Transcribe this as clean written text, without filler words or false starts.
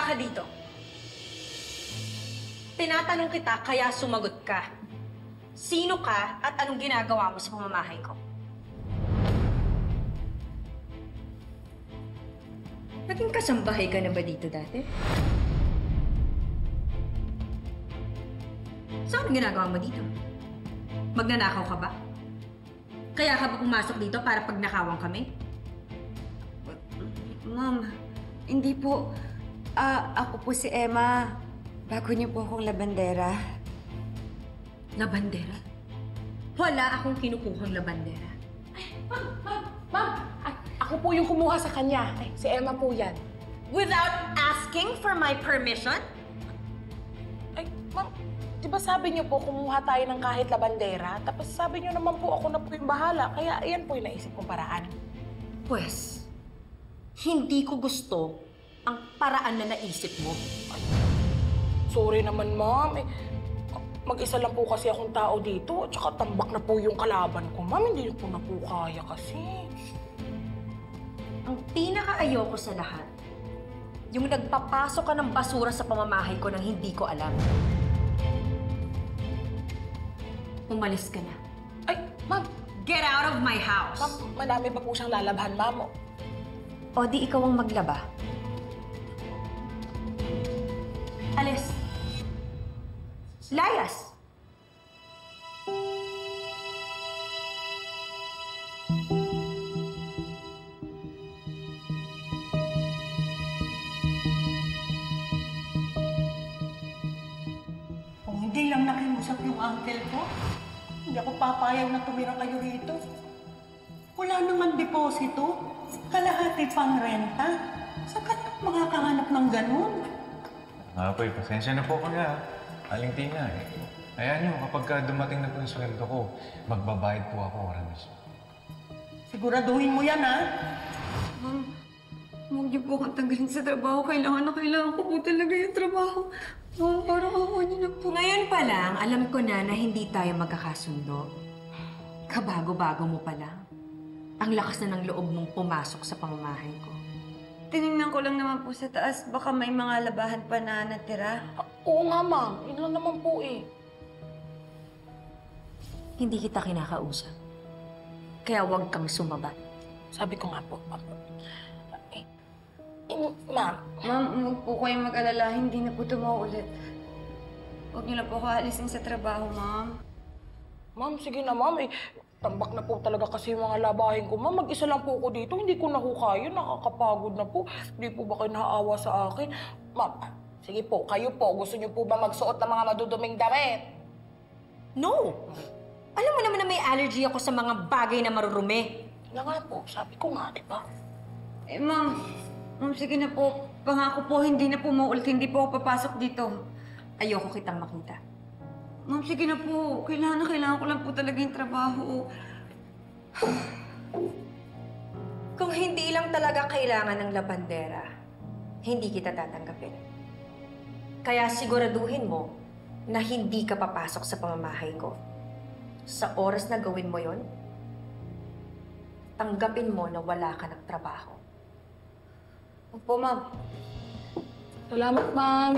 ka dito. Tinatanong kita, kaya sumagot ka. Sino ka at anong ginagawa mo sa pamamahay ko? Naging kasambahay ka na ba dito dati? So, anong ginagawa mo dito? Magnanakaw ka ba? Kaya ka ba pumasok dito para pagnakawan kami? Ma'am, hindi po. Ako po si Emma. Bago niyo po akong labandera. Labandera? Wala akong kinukuhang labandera. Ma'am! Ako po yung kumuha sa kanya. Si Emma po yan. Without asking for my permission? Ay, ma'am, di ba sabi niyo po kumuha tayo ng kahit labandera? Tapos sabi niyo naman po ako na po yung bahala. Kaya ayan po yung naisip kong paraan. Pwes, hindi ko gusto ang paraan na naisip mo. Sorry naman, ma'am. Mag-isa lang po kasi akong tao dito. At saka tambak na po yung kalaban ko. Ma'am, hindi po na po kaya kasi. Ang pinaka-ayoko sa lahat, yung nagpapasok ka ng basura sa pamamahay ko nang hindi ko alam. Umalis ka na. Ay, ma'am. Get out of my house! Ma'am, madami pa po siyang lalabhan, ma'am. O di ikaw ang maglaba. Alis. Layas! Kung hindi lang nakiusap yung uncle ko, hindi ako papayag na tumira kayo rito. Wala naman deposito, kalahati pang renta. Saan ka makakahanap ng ganun? Poy, pasensya na po kami Aling Tina Ayan nyo, kapag dumating na po yung sweldo ko, magbabayad po ako oras mismo. Siguraduhin mo yan, ha? Ma'am, huwag niyo po akong tanggalin sa trabaho. Kailangan ko po talaga yung trabaho. Ma'am, parang ako niyo na po. Ngayon pa lang, alam ko na hindi tayo magkakasundo. Kabago-bago mo pa lang. Ang lakas na ng loob mong pumasok sa pamamahay ko. Tinignan ko lang naman po sa taas. Baka may mga labahan pa na natira. Oo nga, ma'am. Yun lang naman po Hindi kita kinakausap. Kaya huwag kang sumabat. Sabi ko nga po, ma'am. Ma'am. Ma'am, huwag po kayong mag-alala. Hindi na po ito maulit. Huwag niyo na po ako alisin sa trabaho, ma'am. Ma'am, sige na, ma'am. Tambak na po talaga kasi yung mga labahin ko. Ma'am, mag-isa lang po ako dito. Hindi ko na ho kaya. Nakakapagod na po. Hindi po ba kayo naaawa sa akin? Ma'am, sige po. Kayo po. Gusto niyo po ba magsuot ng mga maduduming damit? No! Alam mo naman na may allergy ako sa mga bagay na marurumi. Yan nga po. Sabi ko nga, di ba? Ma'am. Ma'am, sige na po. Pangako po, hindi na po maulit. Hindi po ako papasok dito. Ayoko kitang makita. Ma'am, sige na po. Kailangan ko lang po talaga yung trabaho. Kung hindi lang talaga kailangan ng labandera, hindi kita tatanggapin. Kaya siguraduhin mo na hindi ka papasok sa pamamahay ko. Sa oras na gawin mo yon, tanggapin mo na wala ka ng trabaho. Opo, ma'am. Salamat, ma'am.